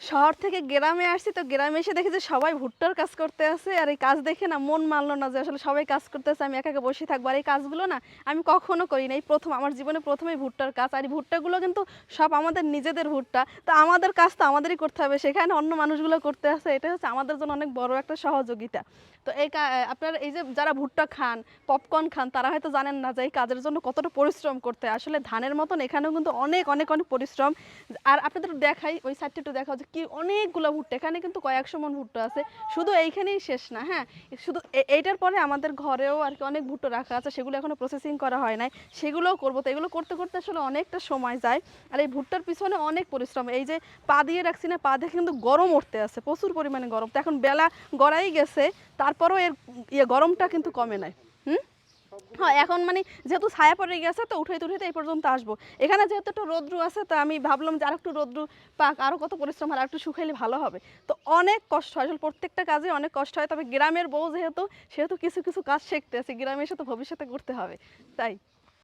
শহর থেকে গ্রামে আসছি, তো গ্রামে এসে দেখি যে সবাই ভুট্টার কাজ করতে আছে। আর এই কাজ দেখে না মন মানলো না যে আসলে সবাই কাজ করতেছে, আমি একা একা বসে থাকবো। আর এই কাজগুলো না আমি কখনো করি না, এই প্রথম আমার জীবনে প্রথমেই ভুট্টার কাজ। আর এই ভুট্টাগুলো কিন্তু সব আমাদের নিজেদের ভুট্টা, তো আমাদের কাজ তো আমাদেরই করতে হবে, সেখানে অন্য মানুষগুলো করতে আছে, এটা হচ্ছে আমাদের জন্য অনেক বড় একটা সহযোগিতা। তো আপনার এই যে যারা ভুট্টা খান, পপকর্ন খান, তারা হয়তো জানেন না যে এই কাজের জন্য কতটা পরিশ্রম করতে হয়। আসলে ধানের মতন এখানেও কিন্তু অনেক অনেক অনেক পরিশ্রম। আর আপনাদের দেখাই, ওই সাইডটা একটু দেখাও যে কি অনেকগুলো ভুট্টা, এখানে কিন্তু কয়েকশো মন ভুট্টা আছে। শুধু এইখানেই শেষ না, হ্যাঁ, শুধু এইটার পরে আমাদের ঘরেও আর কি অনেক ভুট্টা রাখা আছে, সেগুলো এখনো প্রসেসিং করা হয় নাই, সেগুলোও করবো। তো এগুলো করতে করতে আসলে অনেকটা সময় যায়। আর এই ভুট্টার পিছনে অনেক পরিশ্রম। এই যে পা দিয়ে রাখছি না, পা দেখে কিন্তু গরম উঠতে আছে, প্রচুর পরিমাণে গরম। তো এখন বেলা গড়াই গেছে, তারপরও এর গরমটা কিন্তু কমে নাই। হুম। হ্যাঁ, এখন মানে যেহেতু ছায়া পড়ে গেছে, তো উঠাইতে উঠাইতে এই পর্যন্ত আসবো। এখানে যেহেতু একটু রোদ্রু আছে, তো আমি ভাবলাম যে আরেকটু রোদ্রু পাক, আরও কত পরিশ্রম হয়, আরেকটু শুকাইলে ভালো হবে। তো অনেক কষ্ট হয় আসলে, প্রত্যেকটা কাজে অনেক কষ্ট হয়। তবে গ্রামের বউ যেহেতু, সেহেতু কিছু কিছু কাজ শিখতে আছে, গ্রামে এসে তো ভবিষ্যতে করতে হবে, তাই।